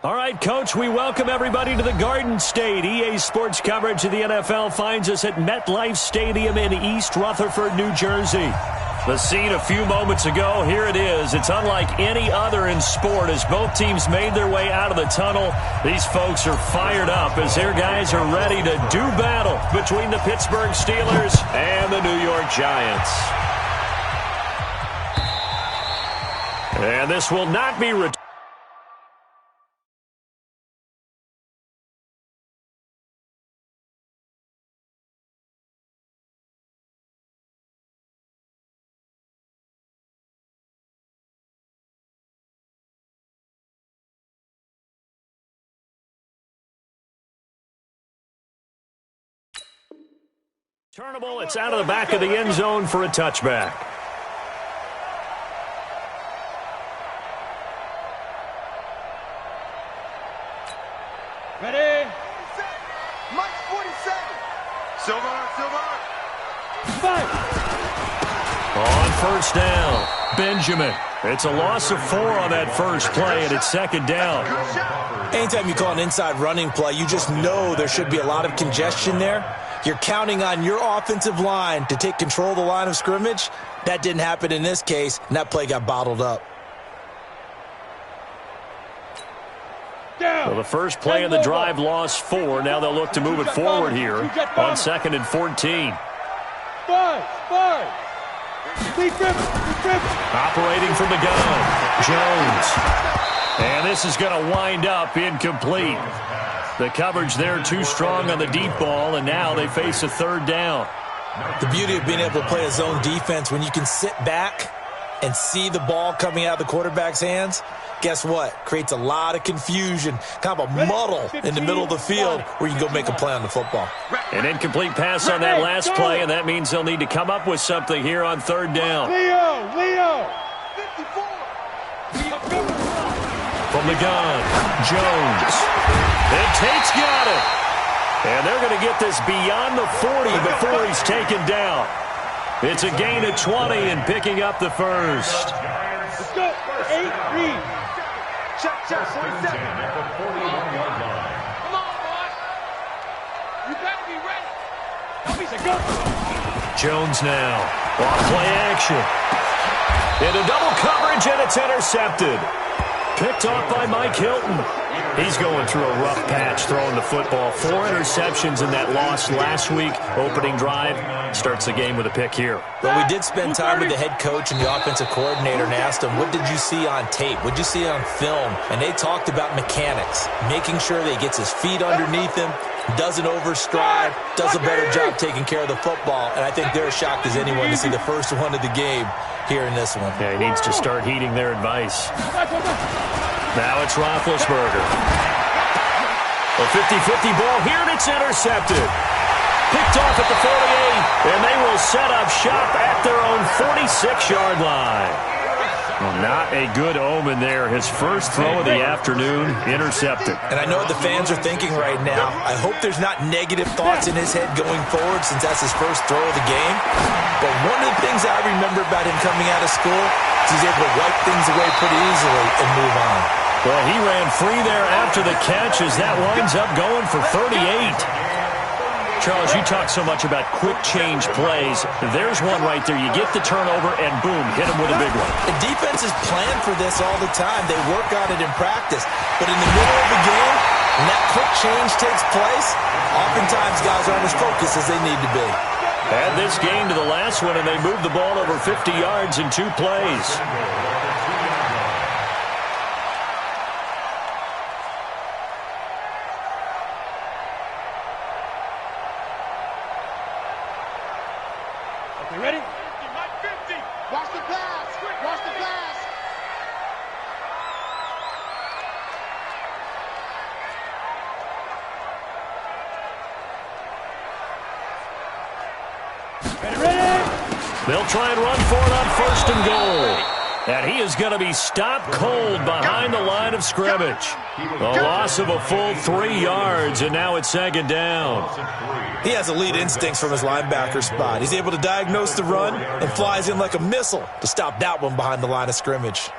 All right, Coach, we welcome everybody to the Garden State. EA Sports coverage of the NFL finds us at MetLife Stadium in East Rutherford, New Jersey. The scene a few moments ago, here it is. It's unlike any other in sport as both teams made their way out of the tunnel. These folks are fired up as their guys are ready to do battle between the Pittsburgh Steelers and the New York Giants. And this will not be returned. Turnable, it's out of the back of the end zone for a touchback. Ready? Mike 47. Silver. Five. On first down, Benjamin. It's a loss of 4 on that first play, and it's second down. Anytime you call an inside running play, you just know there should be a lot of congestion there. You're counting on your offensive line to take control of the line of scrimmage. That didn't happen in this case, and that play got bottled up. Well, the first play of the drive lost 4. Now they'll look to move it forward here on 2nd and 14. Five. Operating from the gun, Jones. And this is going to wind up incomplete. The coverage there too strong on the deep ball, and now they face a third down. The beauty of being able to play a zone defense when you can sit back and see the ball coming out of the quarterback's hands, guess what? Creates a lot of confusion, kind of a muddle in the middle of the field where you can go make a play on the football. An incomplete pass on that last play, and that means they'll need to come up with something here on third down. Leo. 54. From the gun, Jones. And Tate's got it. And they're going to get this beyond the 40 before he's taken down. It's a gain of 20 and picking up the first. Let's go. 8-3. Check. 47. Come on, boy. You better be ready. Go. Jones now. Off play action. Into double coverage, and it's intercepted. Picked off by Mike Hilton. He's going through a rough patch throwing the football. 4 interceptions in that loss last week. Opening drive starts the game with a pick here. Well, we did spend time with the head coach and the offensive coordinator and asked him, what did you see on tape? What did you see on film? And they talked about mechanics, making sure that he gets his feet underneath him, doesn't overstride, does a better job taking care of the football. And I think they're as shocked as anyone to see the first one of the game here in this one. Yeah, he needs to start heeding their advice. Now it's Roethlisberger. A 50-50 ball here, and it's intercepted. Picked off at the 48, and they will set up shop at their own 46-yard line. Well, not a good omen there. His first throw of the afternoon intercepted. And I know what the fans are thinking right now. I hope there's not negative thoughts in his head going forward since that's his first throw of the game. But one of the things I remember about him coming out of school is he's able to wipe things away pretty easily and move on. Well, he ran free there after the catch as that winds up going for 38. Charles, you talk so much about quick change plays. There's one right there. You get the turnover, and boom, hit him with a big one. The defenses plan for this all the time. They work on it in practice. But in the middle of the game, when that quick change takes place, oftentimes guys aren't as focused as they need to be. Add this game to the last one, and they moved the ball over 50 yards in 2 plays. Okay, ready? 50. Watch the pass. Watch the pass. Ready? They'll try and run for it on 1st and goal. And he is going to be stopped cold behind the line of scrimmage. A loss of a full 3 yards, and now it's second down. He has elite instincts from his linebacker spot. He's able to diagnose the run and flies in like a missile to stop that one behind the line of scrimmage.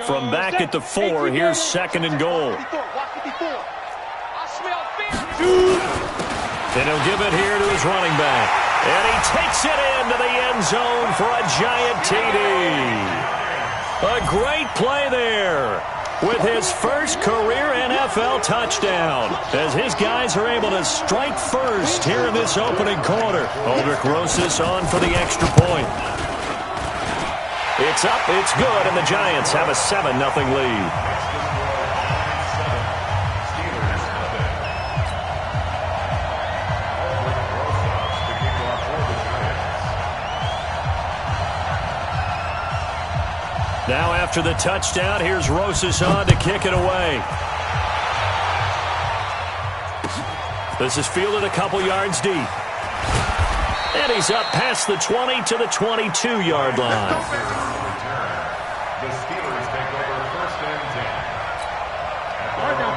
From back at the 4, here's second and goal. And he'll give it here to his running back. And he takes it into the end zone for a giant TD. A great play there with his first career NFL touchdown as his guys are able to strike first here in this opening quarter. Aldrich Rosas on for the extra point. It's up, it's good, and the Giants have a 7-0 lead. Now after the touchdown, here's Rosas on to kick it away. This is fielded a couple yards deep. And he's up past the 20 to the 22-yard line.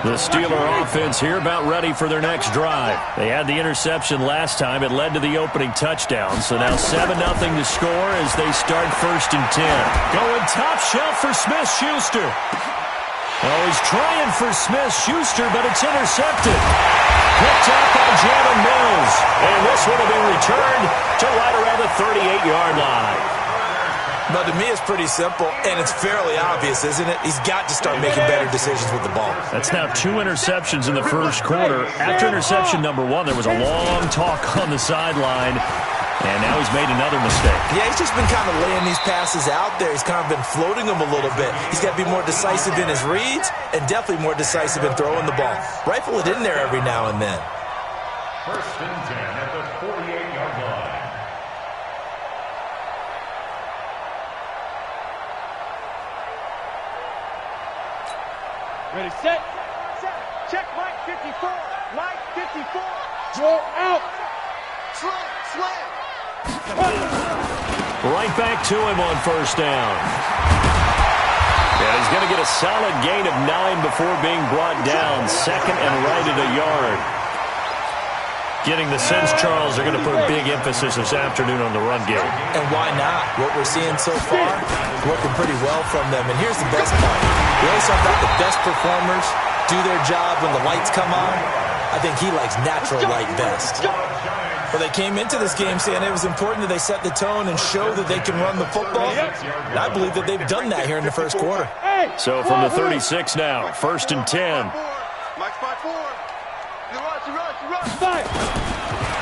The Steeler offense here about ready for their next drive. They had the interception last time. It led to the opening touchdown. So now 7-0 to score as they start 1st and 10. Going top shelf for Smith-Schuster. Oh, he's trying for Smith-Schuster, but it's intercepted. Picked up by Jalen Mills. And this one will be returned to right around the 38-yard line. But to me, it's pretty simple, and it's fairly obvious, isn't it? He's got to start making better decisions with the ball. That's now 2 interceptions in the first quarter. After interception number 1, there was a long talk on the sideline, and now he's made another mistake. Yeah, he's just been kind of laying these passes out there. He's kind of been floating them a little bit. He's got to be more decisive in his reads and definitely more decisive in throwing the ball. Rifle it in there every now and then. 1st and 10 at the 48-yard line. Ready, set. Check Mike 54. Mike 54. Draw out. Slam. Right back to him on 1st down. And he's going to get a solid gain of 9 before being brought down. 2nd and right at a yard. Getting the sense, Charles, they're going to put a big emphasis this afternoon on the run game. And why not? What we're seeing so far is working pretty well from them. And here's the best part. We always talk about the best performers do their job when the lights come on. I think he likes natural light best. Well, they came into this game saying it was important that they set the tone and show that they can run the football. And I believe that they've done that here in the first quarter. So from the 36 now, 1st and 10. Mike 5-4.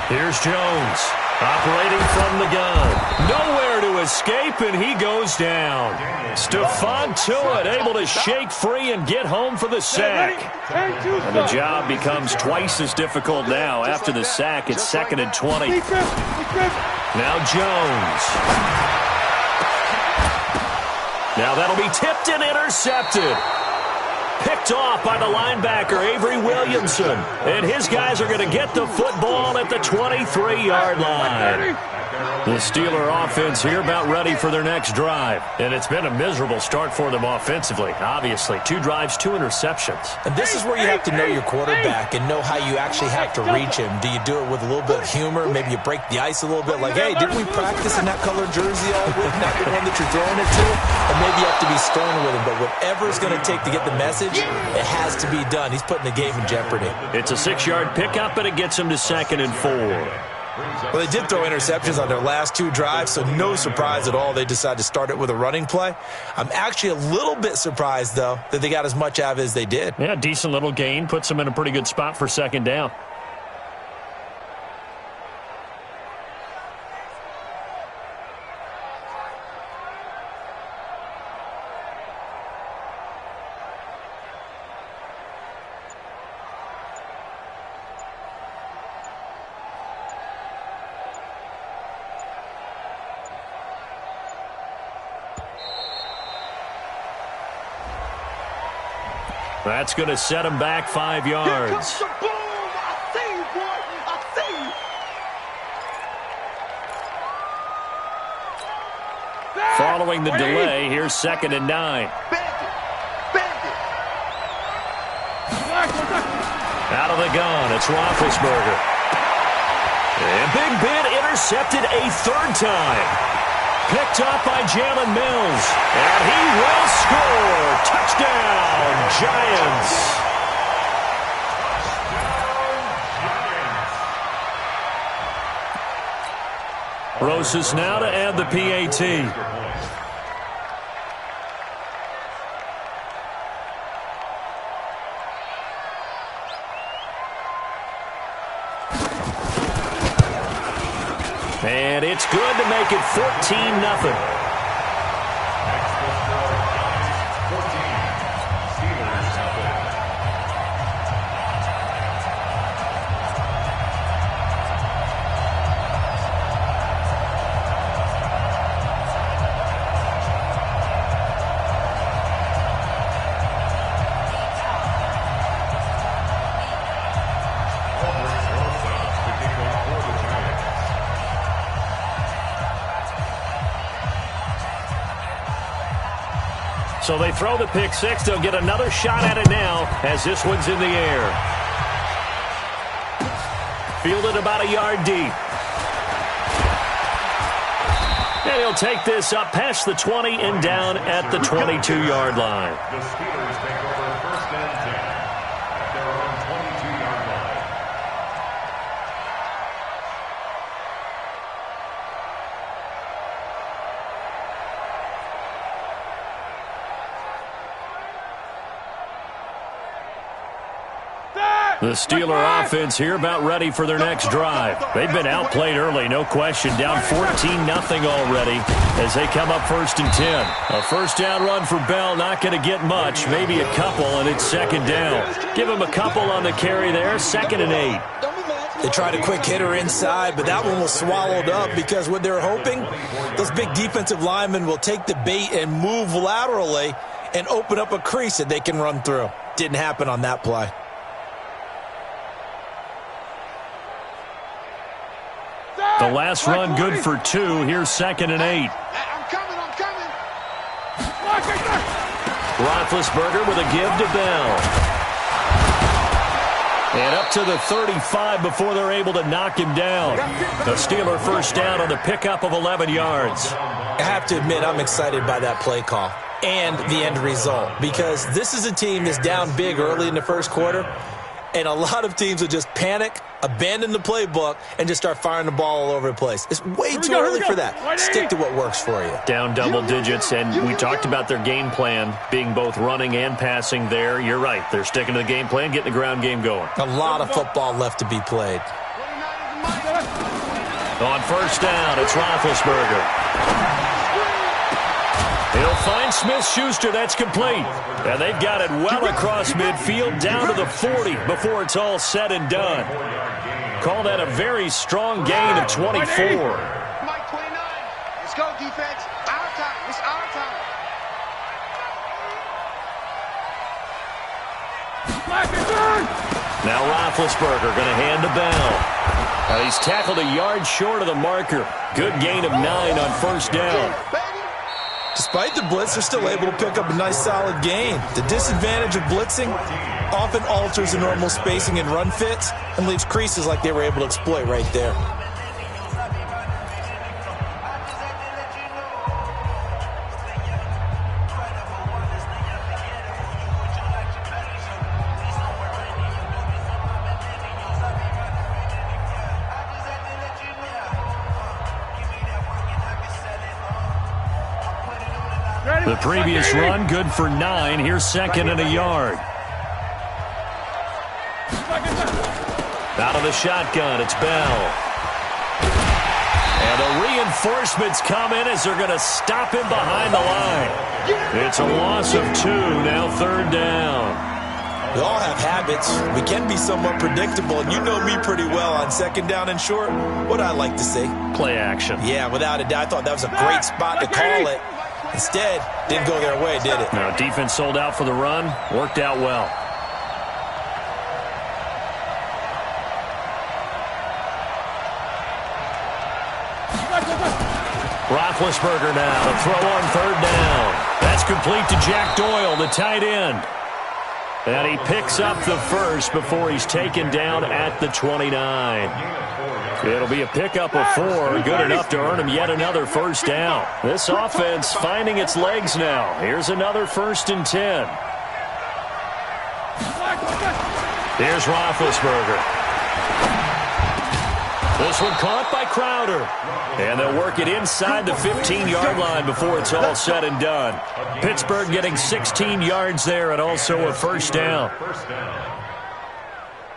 Here's Jones, operating from the gun. Nowhere to escape, and he goes down. Stephon Tuitt able to shake free and get home for the sack. And the job becomes twice as difficult now. After the sack, it's 2nd and 20. Now Jones. Now that'll be tipped and intercepted. Picked off by the linebacker, Avery Williamson. And his guys are going to get the football at the 23-yard line. The Steeler offense here about ready for their next drive. And it's been a miserable start for them offensively, obviously. 2 drives, 2 interceptions. And this is where you have to know your quarterback and know how you actually have to reach him. Do you do it with a little bit of humor? Maybe you break the ice a little bit. Like, hey, didn't we practice in that colored jersey all week? Not the one that you're throwing it to? And maybe you have to be stern with him. But whatever it's going to take to get the message, it has to be done. He's putting the game in jeopardy. It's a 6-yard pickup, and it gets him to 2nd and 4. Well, they did throw interceptions on their last 2 drives, so no surprise at all they decided to start it with a running play. I'm actually a little bit surprised, though, that they got as much out of it as they did. Yeah, decent little gain. Puts them in a pretty good spot for 2nd down. That's going to set him back 5 yards. following the delay. Here's 2nd and 9. Out of the gun, it's Roethlisberger. And Big Ben intercepted a 3rd time. Picked up by Jalen Mills. And he will score. Touchdown, Giants. Rosas now to add the PAT. And it's good to make it 14-0. So they throw the pick six. They'll get another shot at it now as this one's in the air. Fielded about a yard deep. And he'll take this up past the 20 and down at the 22-yard line. The Steelers take over 1st and 10 at their own 22-yard line. The Steeler offense here about ready for their next drive. They've been outplayed early, no question. Down 14-0 already as they come up 1st and 10. A 1st down run for Bell, not going to get much. Maybe a couple, and it's 2nd down. Give him a couple on the carry there. 2nd and 8. They tried a quick hitter inside, but that one was swallowed up because what they're hoping, those big defensive linemen will take the bait and move laterally and open up a crease that they can run through. Didn't happen on that play. The last run good for 2. Here's 2nd and 8. I'm coming. Roethlisberger with a give to Bell. And up to the 35 before they're able to knock him down. The Steeler 1st down on the pickup of 11 yards. I have to admit, I'm excited by that play call and the end result because this is a team that's down big early in the 1st quarter, and a lot of teams will just panic, abandon the playbook, and just start firing the ball all over the place. It's way too early for that. Stick to what works for you. Down double digits, and we talked about their game plan being both running and passing there. You're right. They're sticking to the game plan, getting the ground game going. A lot of football left to be played. On 1st down, it's Roethlisberger. He'll find Smith-Schuster. That's complete. And they've got it well across midfield, down to the 40 before it's all said and done. Call that a very strong gain of 24. Mike 29. Let's go, defense. Our time. It's our time. Now Roethlisberger going to hand to Bell. Now he's tackled a yard short of the marker. Good gain of 9 on 1st down. Despite the blitz, they're still able to pick up a nice solid gain. The disadvantage of blitzing often alters the normal spacing and run fits and leaves creases like they were able to exploit right there. The previous run, good for 9. Here's 2nd and a yard. Out of the shotgun, it's Bell. And the reinforcements come in as they're going to stop him behind the line. It's a loss of 2, now 3rd down. We all have habits. We can be somewhat predictable, and you know me pretty well on 2nd down and short. What I like to see? Play action. Yeah, without a doubt. I thought that was a great spot to call it. Instead, didn't go their way, did it? No, defense sold out for the run. Worked out well. Roethlisberger now to throw on third down. That's complete to Jack Doyle, the tight end. And he picks up the first before he's taken down at the 29. It'll be a pickup of 4, good enough to earn him yet another first down. This offense finding its legs now. Here's another 1st and 10. Here's Roethlisberger. This one caught by Crowder. And they'll work it inside the 15-yard line before it's all said and done. Pittsburgh getting 16 yards there and also a first down.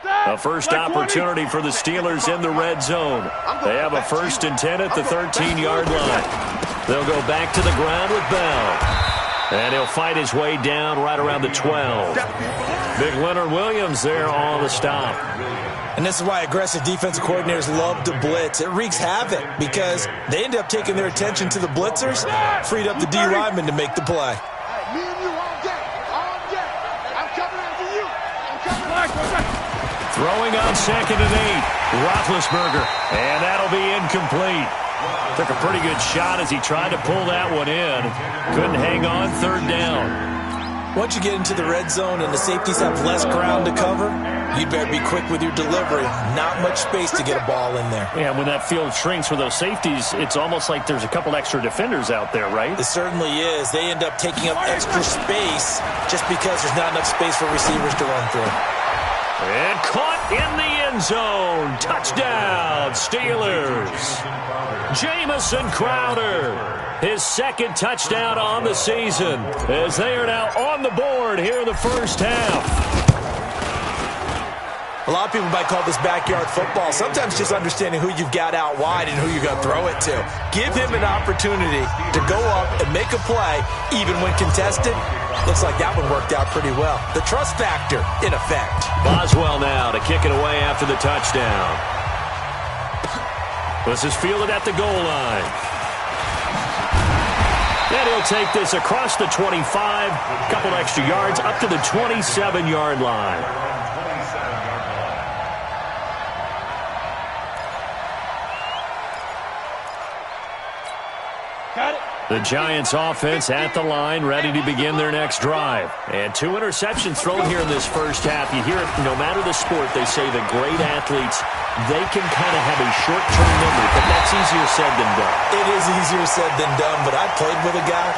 A first opportunity for the Steelers in the red zone. They have a 1st and 10 at the 13-yard line. They'll go back to the ground with Bell. And he'll fight his way down right around the 12. Big Leonard Williams there on the stop. And this is why aggressive defensive coordinators love to blitz. It wreaks havoc because they end up taking their attention to the blitzers, freed up the D lineman to make the play. Me and you all day. All day. I'm coming after you. I'm coming. Throwing on 2nd and 8. Roethlisberger. And that'll be incomplete. Took a pretty good shot as he tried to pull that one in. Couldn't hang on, 3rd down. Once you get into the red zone and the safeties have less ground to cover, you'd better be quick with your delivery. Not much space to get a ball in there. Yeah, when that field shrinks for those safeties, it's almost like there's a couple extra defenders out there, right? It certainly is. They end up taking up extra space just because there's not enough space for receivers to run through. And caught in the end zone. Touchdown, Steelers. Jamison Crowder, his 2nd touchdown on the season, as they are now on the board here in the first half. A lot of people might call this backyard football. Sometimes just understanding who you've got out wide and who you're going to throw it to. Give him an opportunity to go up and make a play, even when contested. Looks like that one worked out pretty well. The trust factor, in effect. Boswell now to kick it away after the touchdown. This is fielded at the goal line. And he'll take this across the 25, couple extra yards, up to the 27-yard line. Got it. The Giants offense at the line, ready to begin their next drive. And 2 interceptions thrown here in this first half. You hear it, no matter the sport, they say the great athletes, they can kind of have a short-term memory, but that's easier said than done. It is easier said than done, but I played with a guy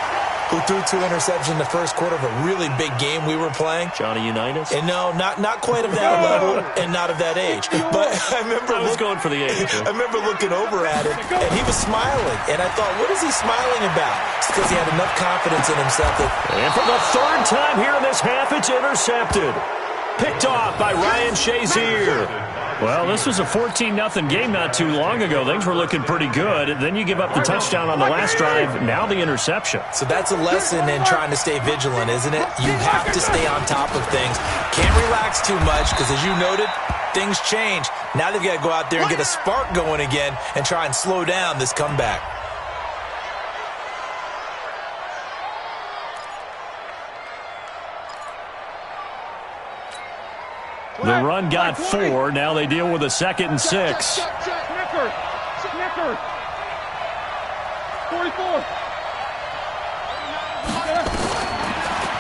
who threw 2 interceptions in the first quarter of a really big game we were playing. Johnny Unitas? And no, not quite of that level and not of that age. But I remember I was going for the age. I remember looking over at him, and he was smiling. And I thought, what is he smiling about? It's because he had enough confidence in himself that... And for the 3rd time here in this half, it's intercepted. Picked off by Ryan Shazier. Well, this was a 14-0 game not too long ago. Things were looking pretty good. Then you give up the touchdown on the last drive. Now the interception. So that's a lesson in trying to stay vigilant, isn't it? You have to stay on top of things. Can't relax too much because, as you noted, things change. Now they've got to go out there and get a spark going again and try and slow down this comeback. The run got 4. Now they deal with a 2nd and 6. Snicker. 44.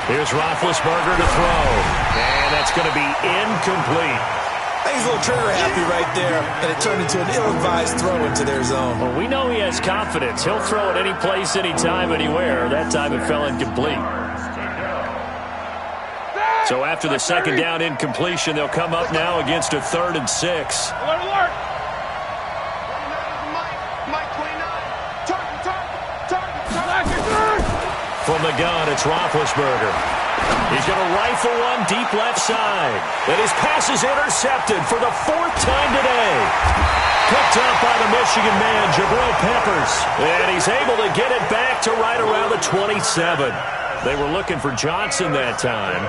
Here's Roethlisberger to throw. And that's going to be incomplete. I think he's a little trigger happy right there, and it turned into an ill-advised throw into their zone. Well, we know he has confidence. He'll throw it any place, anytime, anywhere. That time it fell incomplete. So after the 2nd down incompletion, they'll come up now against a 3rd and 6. Alert. From the gun, it's Roethlisberger. He's going to rifle one deep left side. And his pass is intercepted for the 4th time today. Picked up by the Michigan man, Jabril Peppers. And he's able to get it back to right around the 27. They were looking for Johnson that time.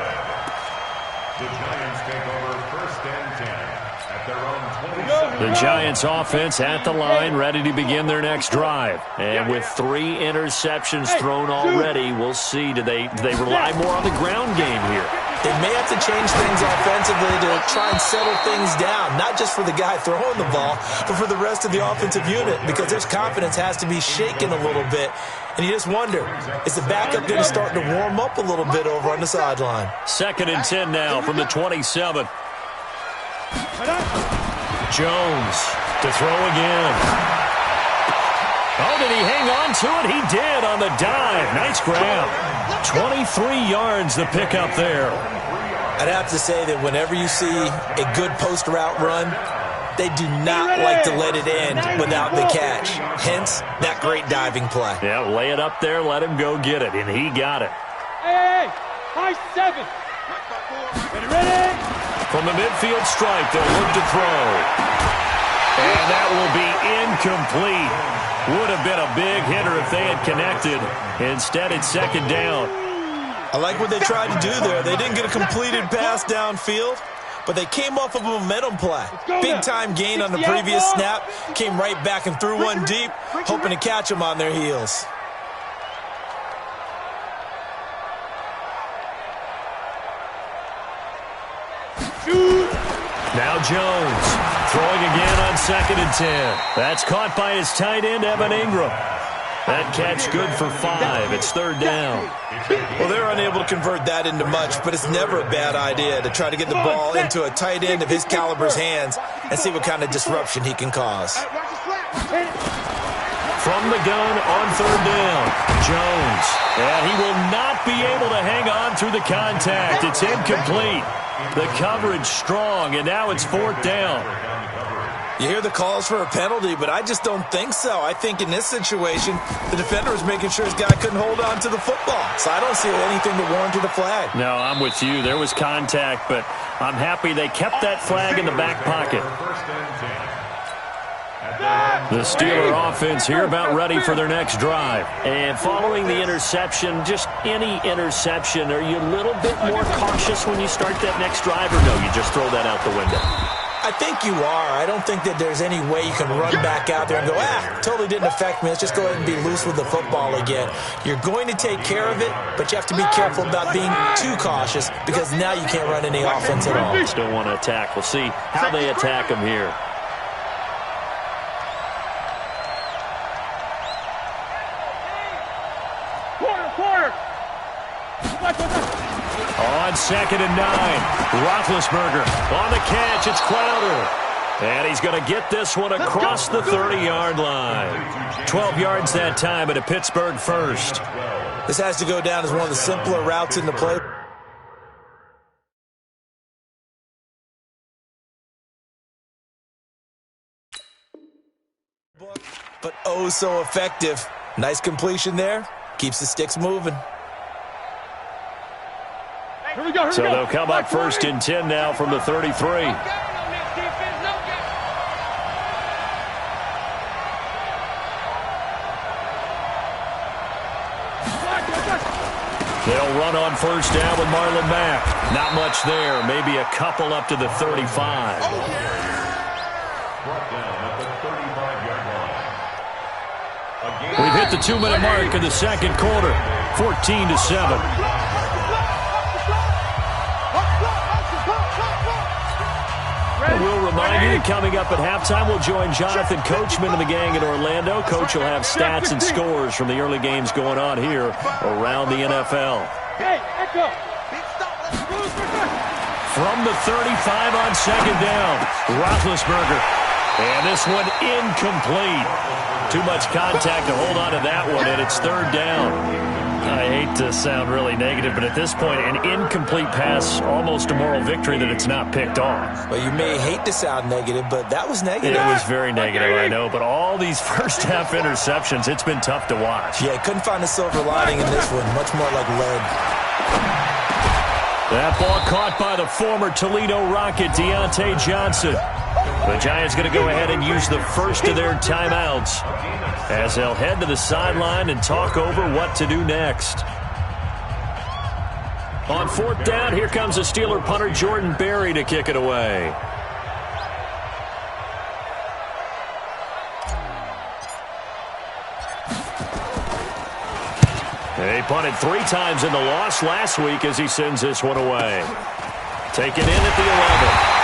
The Giants take over 1st and 10 at their own 27. The Giants offense at the line, ready to begin their next drive. And with 3 interceptions thrown already, we'll see. Do they rely more on the ground game here? They may have to change things offensively to try and settle things down, not just for the guy throwing the ball, but for the rest of the offensive unit, because their confidence has to be shaken a little bit. And you just wonder, is the backup going to start to warm up a little bit over on the sideline? 2nd and 10 now from the 27. Jones to throw again. Oh, did he hang on to it? He did on the dive. Nice grab. 23 yards the pickup there. I'd have to say that whenever you see a good post route run, they do not like to let it end without the catch. Hence, that great diving play. Yeah, lay it up there, let him go get it, and he got it. Hey, high 7. Get ready. From the midfield strike, they'll look to throw. And that will be incomplete. Would have been a big hitter if they had connected. Instead, it's 2nd down. I like what they tried to do there. They didn't get a completed pass downfield, but they came off of a momentum play. Big-time gain on the previous snap. Came right back and threw one deep, hoping to catch them on their heels. Now Jones throwing again on 2nd and 10. That's caught by his tight end, Evan Ingram. That catch good for 5. It's 3rd down. Well, they're unable to convert that into much, but it's never a bad idea to try to get the ball into a tight end of his caliber's hands and see what kind of disruption he can cause. From the gun on 3rd down, Jones. And he will not be able to hang on through the contact. It's incomplete. The coverage strong, and now it's 4th down. You hear the calls for a penalty, but I just don't think so. I think in this situation, the defender was making sure his guy couldn't hold on to the football. So I don't see anything to warrant a flag. No, I'm with you. There was contact, but I'm happy they kept that flag in the back pocket. The Steeler offense here about ready for their next drive. And following the interception, just any interception, are you a little bit more cautious when you start that next drive, or no, you just throw that out the window? I think you are. I don't think that there's any way you can run back out there and go, totally didn't affect me. Let's just go ahead and be loose with the football again. You're going to take care of it, but you have to be careful about being too cautious because now you can't run any offense at all. Just don't want to attack. We'll see how they attack him here. Quarter. On 2nd and 9, Roethlisberger on the catch. It's Crowder. And he's going to get this one across the 30-yard line. 12 yards that time, and a Pittsburgh first. This has to go down as one of the simpler routes in the play. But oh so effective. Nice completion there. Keeps the sticks moving. Here we go. So they'll come up 1st and 10 now from the 33. They'll run on 1st down with Marlon Mack. Not much there. Maybe a couple up to the 35. We've hit the 2-minute mark in the 2nd quarter. 14-7. We'll remind you that coming up at halftime, we'll join Jonathan Coachman and the gang in Orlando. Coach will have stats and scores from the early games going on here around the NFL. From the 35 on 2nd down, Roethlisberger. And this one incomplete. Too much contact to hold on to that one, and it's 3rd down. I hate to sound really negative, but at this point, an incomplete pass, almost a moral victory that it's not picked off. Well, you may hate to sound negative, but that was negative. It was very negative, I know, but all these first-half interceptions, it's been tough to watch. Yeah, couldn't find a silver lining in this one. Much more like lead. That ball caught by the former Toledo Rocket, Deontay Johnson. The Giants going to go ahead and use the first of their timeouts as they'll head to the sideline and talk over what to do next. On 4th down, here comes the Steeler punter Jordan Berry to kick it away. A punted 3 times in the loss last week as he sends this one away. Taken in at the 11.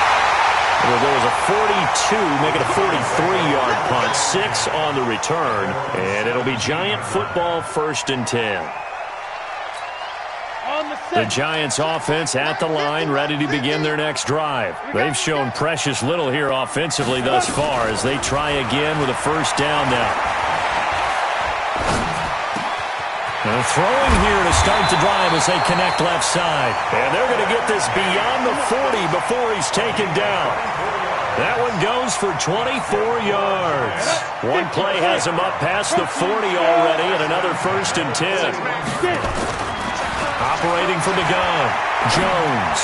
Well, there was a 42, make it a 43-yard punt, 6 on the return, and it'll be Giant football 1st and 10. The Giants offense at the line, ready to begin their next drive. They've shown precious little here offensively thus far as they try again with a 1st down now. And throwing here to start the drive as they connect left side. And they're going to get this beyond the 40 before he's taken down. That one goes for 24 yards. One play has him up past the 40 already, and another 1st and 10. Operating from the gun, Jones.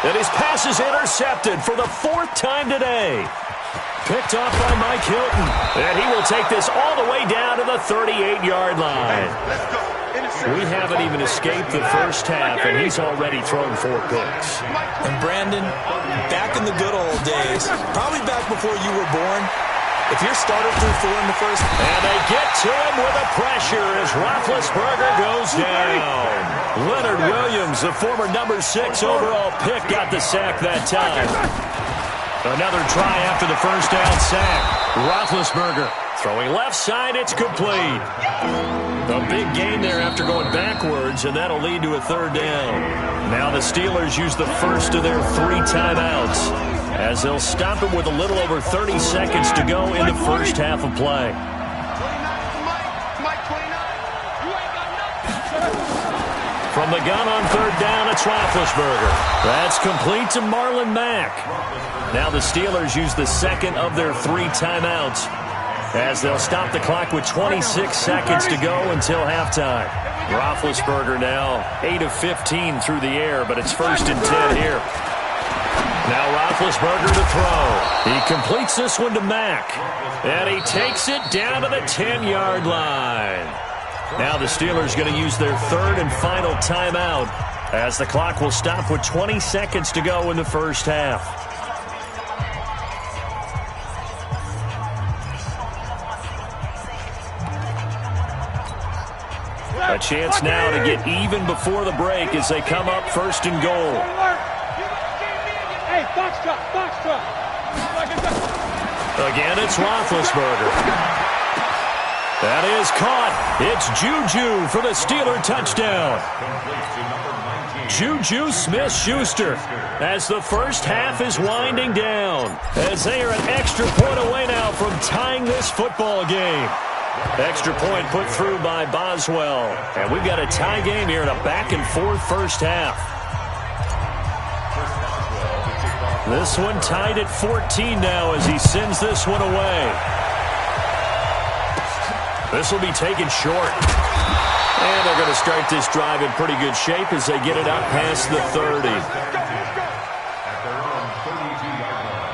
And his pass is intercepted for the 4th time today. Picked off by Mike Hilton. And he will take this all the way down to the 38-yard line. We haven't even escaped the first half, and he's already thrown 4 picks. And Brandon, back in the good old days, probably back before you were born, if your starter threw 4 in the first... And they get to him with a pressure as Roethlisberger goes down. Leonard Williams, the former number 6 overall pick, got the sack that time. Another try after the 1st down sack. Roethlisberger throwing left side, it's complete. A big gain there after going backwards, and that'll lead to a 3rd down. Now the Steelers use the first of their 3 timeouts as they'll stop it with a little over 30 seconds to go in the first half of play. From the gun on 3rd down, it's Roethlisberger. That's complete to Marlon Mack. Now the Steelers use the second of their 3 timeouts as they'll stop the clock with 26 seconds to go until halftime. Roethlisberger now 8 of 15 through the air, but it's 1st and 10 here. Now Roethlisberger to throw. He completes this one to Mack, and he takes it down to the 10-yard line. Now the Steelers going to use their 3rd and final timeout as the clock will stop with 20 seconds to go in the first half. A chance now to get even before the break as they come up 1st and goal. Hey, box truck. Again, it's Roethlisberger. That is caught. It's Juju for the Steeler touchdown. Juju Smith-Schuster as the first half is winding down, as they are an extra point away now from tying this football game. Extra point put through by Boswell. And we've got a tie game here in a back-and-forth first half. This one tied at 14 now as he sends this one away. This will be taken short. And they're going to start this drive in pretty good shape as they get it up past the 30. At their own 32-yard line.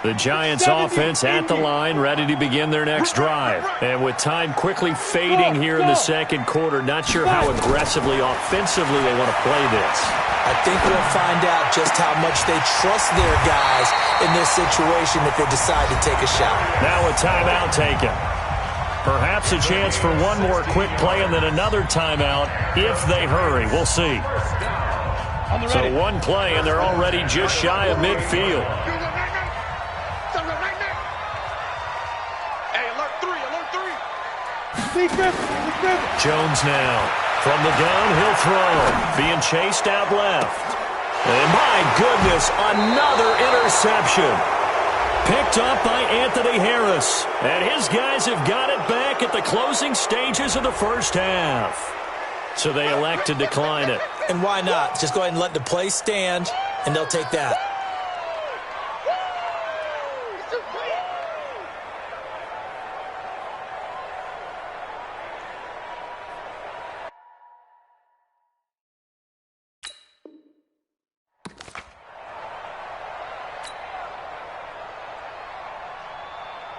The Giants offense at the line, ready to begin their next drive. And with time quickly fading here in the second quarter, not sure how aggressively, offensively they want to play this. I think we'll find out just how much they trust their guys in this situation if they decide to take a shot. Now a timeout taken. Perhaps a chance for one more quick play and then another timeout if they hurry. We'll see. So one play and they're already just shy of midfield. Jones now. From the gun, he'll throw. Being chased out left. And my goodness, another interception. Picked up by Anthony Harris. And his guys have got it back at the closing stages of the first half. So they elect to decline it. And why not? Just go ahead and let the play stand, and they'll take that.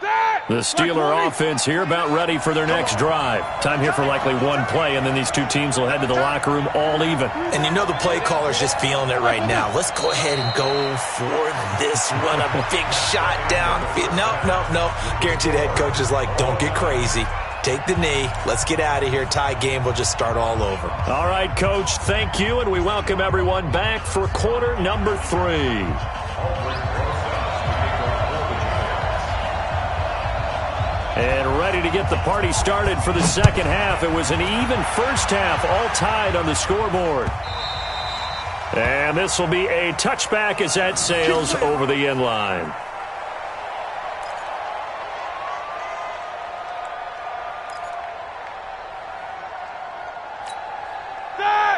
Set! The Steeler offense here about ready for their next drive. Time here for likely one play, and then these two teams will head to the locker room all even. And you know the play caller's just feeling it right now. Let's go ahead and go for this one. A big shot down. No. Guaranteed the head coach is like, don't get crazy. Take the knee. Let's get out of here. Tie game. We'll just start all over. All right, Coach, thank you, and we welcome everyone back for quarter number 3. And ready to get the party started for the second half. It was an even first half, all tied on the scoreboard. And this will be a touchback as that sails over the end line.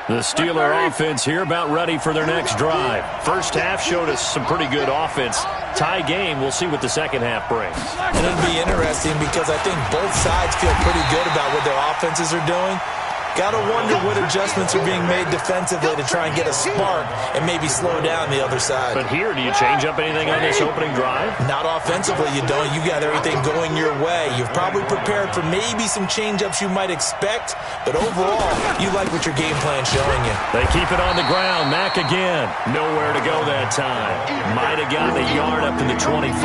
The Steeler offense here about ready for their next drive. First half showed us some pretty good offense. Tie game, we'll see what the second half brings. And it'll be interesting because I think both sides feel pretty good about what their offenses are doing. Got to wonder what adjustments are being made defensively to try and get a spark and maybe slow down the other side. But here, do you change up anything on this opening drive? Not offensively, you don't. You got everything going your way. You've probably prepared for maybe some change-ups you might expect, but overall, you like what your game plan's showing you. They keep it on the ground. Mack again. Nowhere to go that time. Might have gotten a yard up to the 25.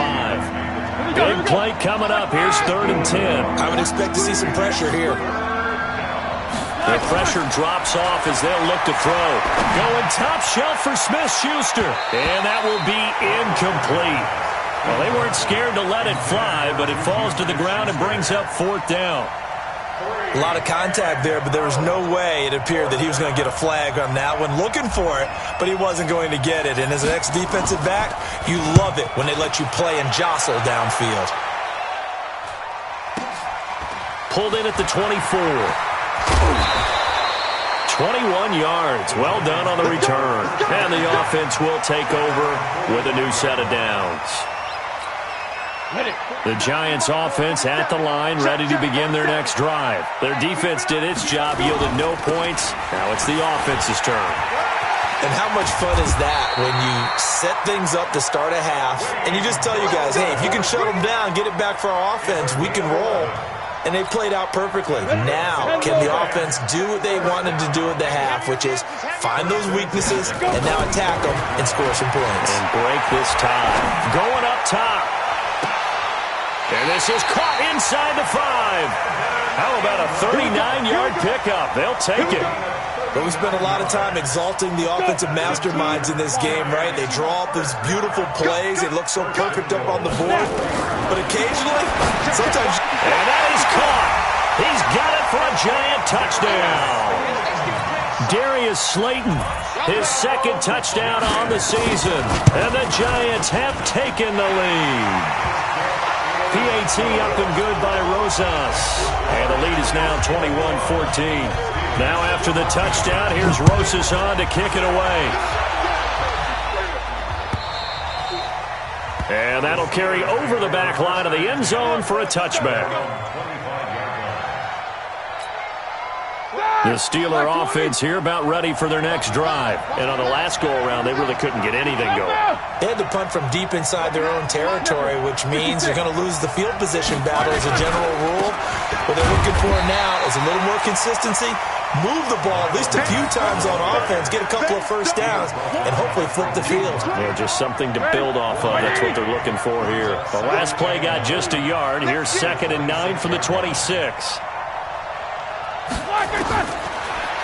Big play coming up. Here's 3rd and 10. I would expect to see some pressure here. The pressure drops off as they'll look to throw. Going top shelf for Smith-Schuster. And that will be incomplete. Well, they weren't scared to let it fly, but it falls to the ground and brings up 4th down. A lot of contact there, but there was no way it appeared that he was going to get a flag on that one. Looking for it, but he wasn't going to get it. And as an ex-defensive back, you love it when they let you play and jostle downfield. Pulled in at the 24. 21 yards. Well done on the return. And the offense will take over with a new set of downs. The Giants offense at the line, ready to begin their next drive. Their defense did its job, yielded no points. Now it's the offense's turn. And how much fun is that when you set things up to start a half, and you just tell you guys, hey, if you can shut them down, get it back for our offense, we can roll. And they played out perfectly. Now, can the offense do what they wanted to do at the half, which is find those weaknesses and now attack them and score some points. And break this tie. Going up top. And this is caught inside the 5. How about a 39-yard pickup? They'll take it. But we spent a lot of time exalting the offensive masterminds in this game, right? They draw up these beautiful plays. They look so perfect up on the board. But occasionally, sometimes... And that is caught. He's got it for a Giant touchdown. Darius Slayton, his 2nd touchdown on the season. And the Giants have taken the lead. PAT up and good by Rosas. And the lead is now 21-14. Now after the touchdown, here's Rosas on to kick it away. And that'll carry over the back line of the end zone for a touchback. The Steeler offense here about ready for their next drive. And on the last go-around, they really couldn't get anything going. They had to punt from deep inside their own territory, which means you're going to lose the field position battle as a general rule. What they're looking for now is a little more consistency. Move the ball at least a few times on offense, get a couple of first downs, and hopefully flip the field. Yeah, just something to build off of. That's what they're looking for here. The last play got just a yard. Here's 2nd and 9 from the 26.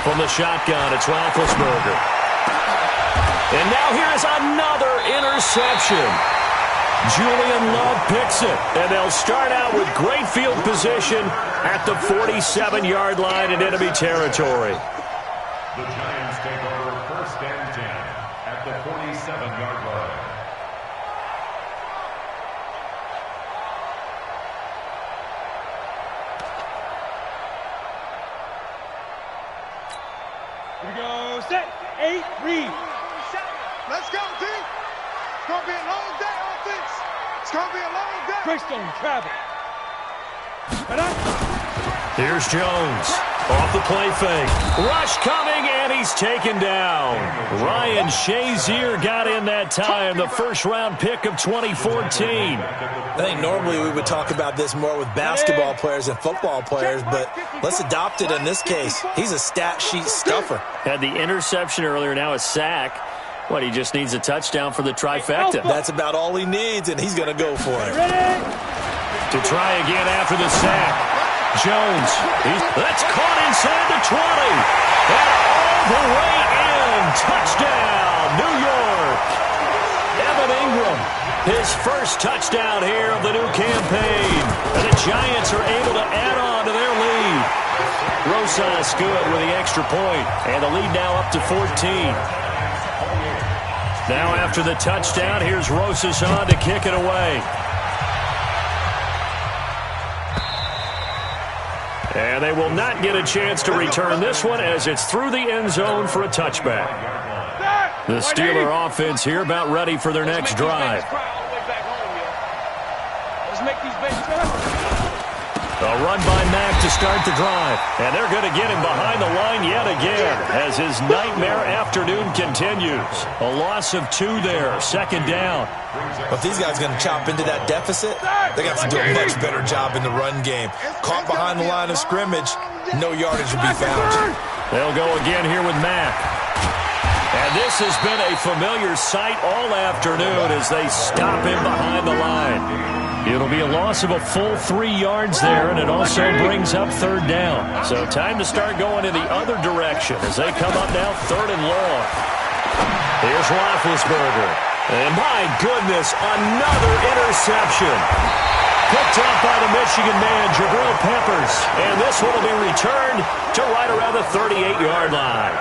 From the shotgun, it's Roethlisberger. And now here is another interception. Julian Love picks it, and they'll start out with great field position at the 47-yard line in enemy territory. The Giants take over 1st and 10 at the 47-yard line. Here we go. Set. 8. Read. Let's go, team. It's going to be a long day, offense. It's going to be a long day. Greystone travel. Here's Jones. Off the play fake. Rush coming, and he's taken down. Ryan Shazier got in that time, the first-round pick of 2014. I think normally we would talk about this more with basketball players and football players, but let's adopt it in this case. He's a stat sheet stuffer. Had the interception earlier, now a sack. What, he just needs a touchdown for the trifecta. That's about all he needs, and he's going to go for it. To try again after the sack. Jones, that's caught inside the 20. And all the way in. Touchdown, New York. Evan Ingram, his first touchdown here of the new campaign. And the Giants are able to add on to their lead. Rosas good with the extra point. And the lead now up to 14. Now after the touchdown, here's Rosas on to kick it away. And they will not get a chance to return this one as it's through the end zone for a touchback. The Steeler offense here about ready for their next drive. A run by Mack to start the drive. And they're going to get him behind the line yet again as his nightmare afternoon continues. A loss of 2 there, second down. If these guys are going to chop into that deficit, they got to do a much better job in the run game. Caught behind the line of scrimmage, no yardage will be found. They'll go again here with Mack. And this has been a familiar sight all afternoon as they stop him behind the line. It'll be a loss of a full 3 yards there, and it also brings up third down. So time to start going in the other direction as they come up now third and long. Here's Roethlisberger. And my goodness, another interception. Picked up by the Michigan man, Jabril Peppers. And this one will be returned to right around the 38-yard line.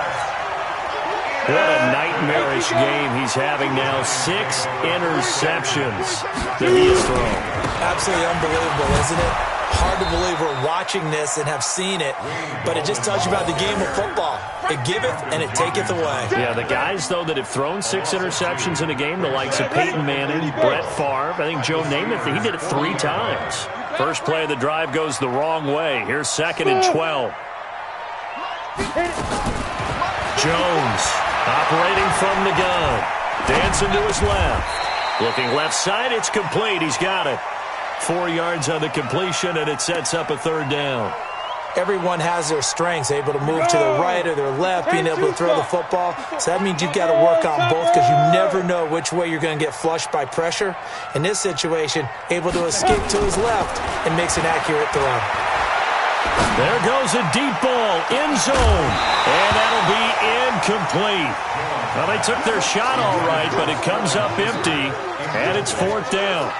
What a nightmarish game he's having now. 6 interceptions that he has thrown. Absolutely unbelievable, isn't it? Hard to believe we're watching this and have seen it, but it just tells you about the game of football. It giveth and it taketh away. Yeah, the guys, though, that have thrown 6 interceptions in a game, the likes of Peyton Manning, Brett Favre, I think Joe Namath, he did it 3 times. First play of the drive goes the wrong way. Here's 2nd and 12. Jones operating from the gun. Dancing to his left. Looking left side, it's complete. He's got it. 4 yards on the completion, and it sets up a third down. Everyone has their strengths, able to move to their right or their left, being able to throw the football. So that means you've got to work on both because you never know which way you're going to get flushed by pressure. In this situation, able to escape to his left and makes an accurate throw. There goes a deep ball, end zone, and that'll be incomplete. Well, they took their shot all right, but it comes up empty, and it's 4th down.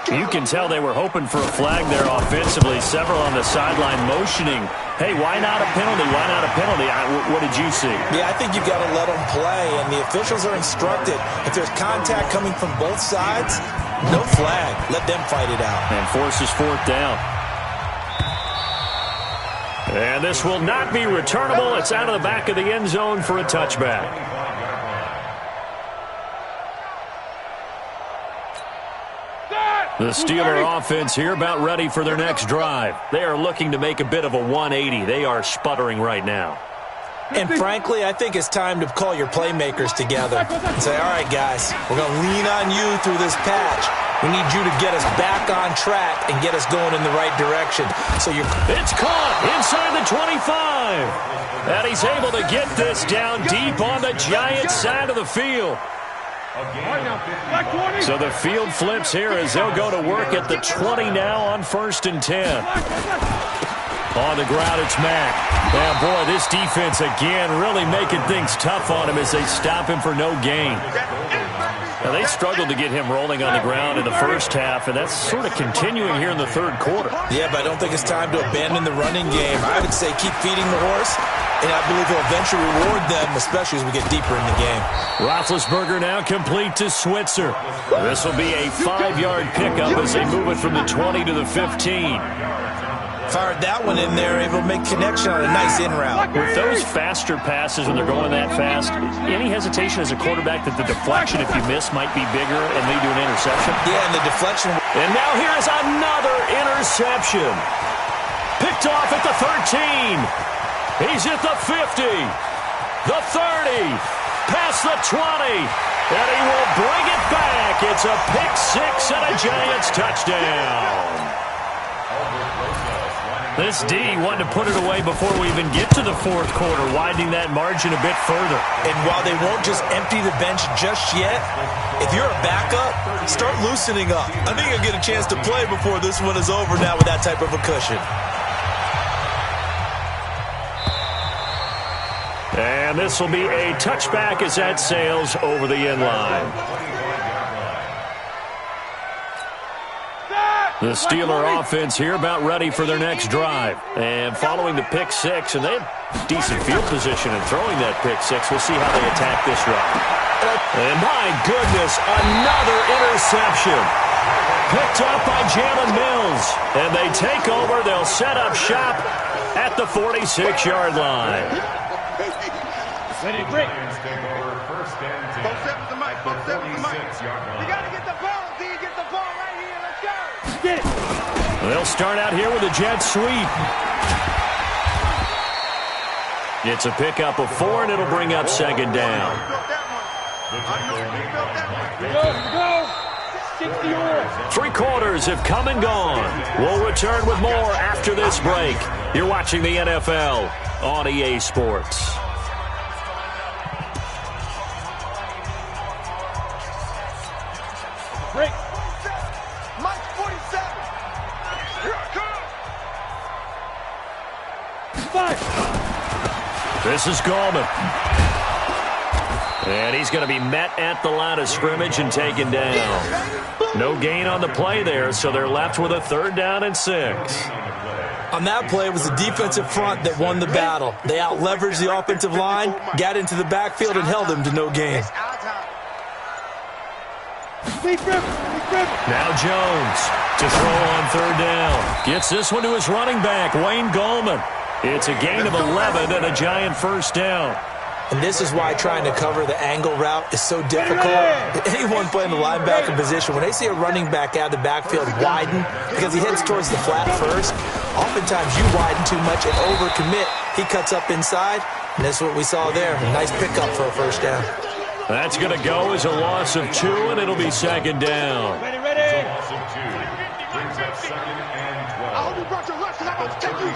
You can tell they were hoping for a flag there offensively. Several on the sideline motioning, hey, why not a penalty? Why not a penalty? What did you see? Yeah, I think you've got to let them play, and the officials are instructed. If there's contact coming from both sides, no flag. Let them fight it out. And forces 4th down. And this will not be returnable. It's out of the back of the end zone for a touchback. The Steeler offense here about ready for their next drive. They are looking to make a bit of a 180. They are sputtering right now. And frankly, I think it's time to call your playmakers together and say, all right, guys, we're going to lean on you through this patch. We need you to get us back on track and get us going in the right direction. So it's caught inside the 25. And he's able to get this down deep on the Giants side of the field. So the field flips here as they'll go to work at the 20 now on 1st and 10. On the ground, it's Mack. Yeah, boy, this defense again really making things tough on him as they stop him for no gain. Now, they struggled to get him rolling on the ground in the first half, and that's sort of continuing here in the third quarter. Yeah, but I don't think it's time to abandon the running game. I would say keep feeding the horse, and I believe he'll eventually reward them, especially as we get deeper in the game. Roethlisberger now complete to Switzer. This will be a 5-yard pickup as they move it from the 20 to the 15. Fired that one in there, able to make connection on a nice in route. With those faster passes when they're going that fast, any hesitation as a quarterback that the deflection, if you miss, might be bigger and lead to an interception? Yeah, and the deflection. And now here is another interception. Picked picked off at the 13. He's at the 50, the 30, past the 20, and he will bring it back. It's a pick six and a Giants touchdown. This D wanted to put it away before we even get to the fourth quarter, widening that margin a bit further. And while they won't just empty the bench just yet, if you're a backup, start loosening up. I think you'll get a chance to play before this one is over now with that type of a cushion. And this will be a touchback as that sails over the end line. The Steeler offense here about ready for their next drive. And following the pick six, and they have decent field position in throwing that pick six. We'll see how they attack this drive. And my goodness, another interception. Picked up by Jalen Mills. And they take over. They'll set up shop at the 46-yard line. Let it break. Take over first and 10. Both steps to Mike. Both steps to Mike. 46-yard line. You got to get the ball, D. Get the ball right here. Let's go. Get it. They'll start out here with a jet sweep. It's a pickup of 4, and it'll bring up second down. Go. 60 or. 3 quarters have come and gone. We'll return with more after this break. You're watching the NFL on EA Sports. Break. Mike 47. Here I come. 5. This is Gallman. And he's going to be met at the line of scrimmage and taken down. No gain on the play there, so they're left with a 3rd down and 6. On that play, it was the defensive front that won the battle. They out-leveraged the offensive line, got into the backfield, and held them to no gain. Now Jones to throw on 3rd down. Gets this one to his running back, Wayne Gallman. It's a gain of 11 and a Giant 1st down. And this is why trying to cover the angle route is so difficult. Anyone playing the linebacker position, when they see a running back out of the backfield widen because he heads towards the flat first, oftentimes you widen too much and overcommit. He cuts up inside, and that's what we saw there. A nice pickup for a 1st down. That's going to go as a loss of 2, and it'll be 2nd down. Ready. Loss of 2. Brings up 2nd and 12. I hope you brought your lunch because I'm about to take you.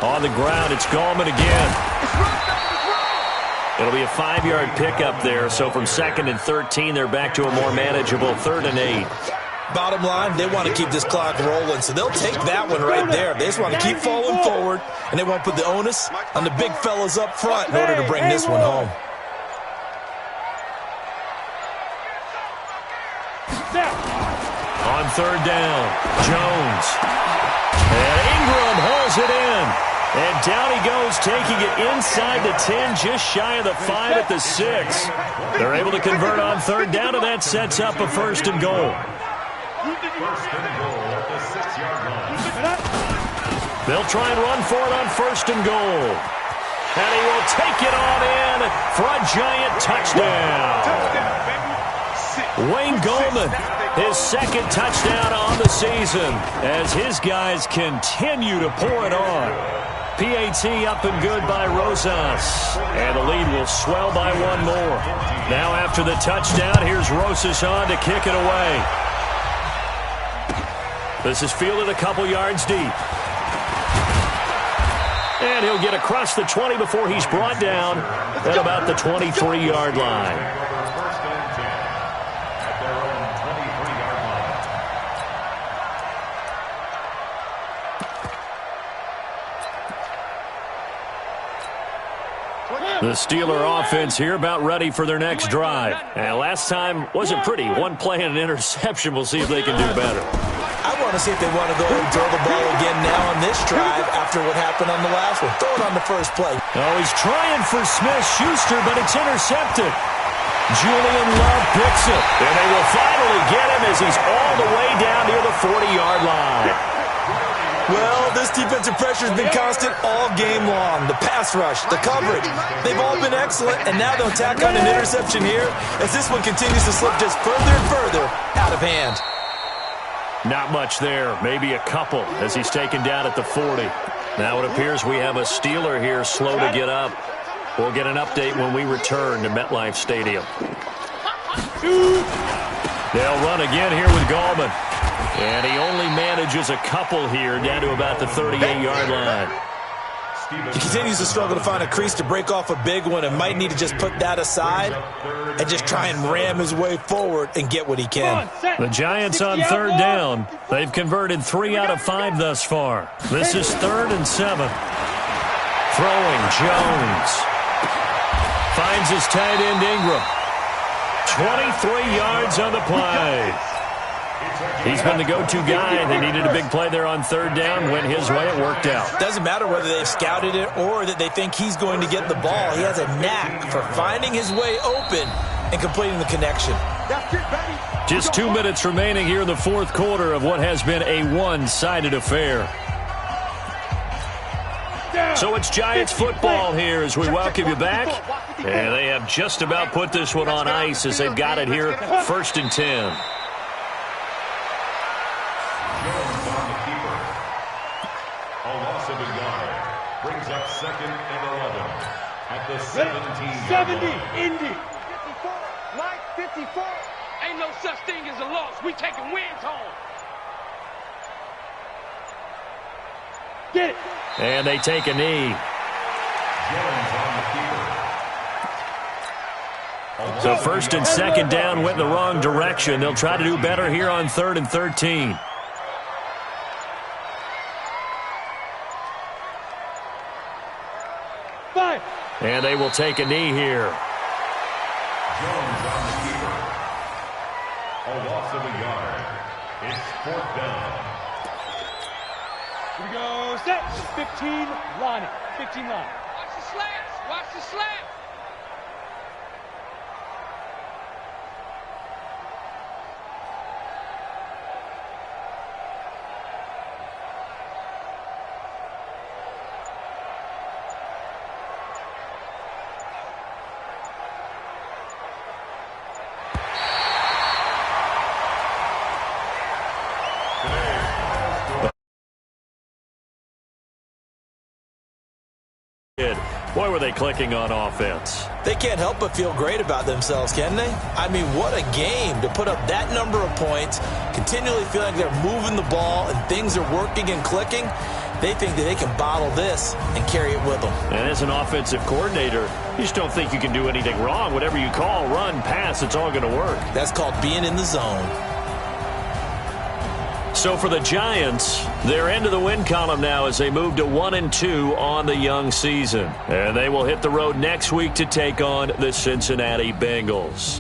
On the ground, it's Gallman again. It's run, baby. It's run. It'll be a 5-yard pickup there, so from 2nd and 13, they're back to a more manageable 3rd and 8. Bottom line, they want to keep this clock rolling, so they'll take that one right there. They just want to keep falling forward, and they want to put the onus on the big fellas up front in order to bring this one home. On 3rd down, Jones. And Ingram hauls it in. And down he goes, taking it inside the 10, just shy of the 5 at the 6. They're able to convert on 3rd down, and that sets up a 1st and goal. 1st and goal at the 6-yard line. They'll try and run for it on 1st and goal. And he will take it on in for a Giant touchdown. Wayne Gallman, his 2nd touchdown on the season as his guys continue to pour it on. PAT up and good by Rosas. And the lead will swell by 1 more. Now after the touchdown, here's Rosas on to kick it away. This is fielded a couple yards deep. And he'll get across the 20 before he's brought down at about the 23-yard line. The Steeler offense here about ready for their next drive. And last time wasn't pretty. 1 play and an interception. We'll see if they can do better. I want to see if they want to go ahead and throw the ball again now on this drive after what happened on the last one. Throw it on the first play. Oh, he's trying for Smith-Schuster, but it's intercepted. Julian Love picks it. And they will finally get him as he's all the way down near the 40-yard line. Well, this defensive pressure has been constant all game long. The pass rush, the coverage, they've all been excellent, and now they'll tack on an interception here as this one continues to slip just further and further out of hand. Not much there. Maybe a couple as he's taken down at the 40. Now it appears we have a Steeler here slow to get up. We'll get an update when we return to MetLife Stadium. They'll run again here with Gallman. And he only manages a couple here down to about the 38-yard line. He continues to struggle to find a crease to break off a big one and might need to just put that aside and just try and ram his way forward and get what he can. The Giants on third down. They've converted 3 out of 5 thus far. This is 3rd and 7. Throwing, Jones. Finds his tight end, Ingram. 23 yards on the play. He's been the go-to guy. They needed a big play there on third down. Went his way. It worked out. Doesn't matter whether they've scouted it or that they think he's going to get the ball. He has a knack for finding his way open and completing the connection. Just 2 minutes remaining here in the fourth quarter of what has been a one-sided affair. So it's Giants football here as we welcome you back. And they have just about put this one on ice as they've got it here 1st and 10. Jones on the keeper. A loss of a yard. Brings up 2nd and 11 at the 17. 70, Indy. 54, Mike, 54. Ain't no such thing as a loss. We taking wins home. Get it. And they take a knee. Jones on the keeper. So 1st and 2nd down went the wrong direction. They'll try to do better here on 3rd and 13. And they will take a knee here. Jones on the keeper. A loss of a yard. It's 4th down. Here we go. Set. 15, line it. 15 line. Watch the slants. Watch the slants. Boy, were they clicking on offense. They can't help but feel great about themselves, can they? I mean, what a game to put up that number of points, continually feeling like they're moving the ball and things are working and clicking. They think that they can bottle this and carry it with them. And as an offensive coordinator, you just don't think you can do anything wrong. Whatever you call, run, pass, it's all going to work. That's called being in the zone. So for the Giants, they're into the win column now as they move to 1-2 on the young season. And they will hit the road next week to take on the Cincinnati Bengals.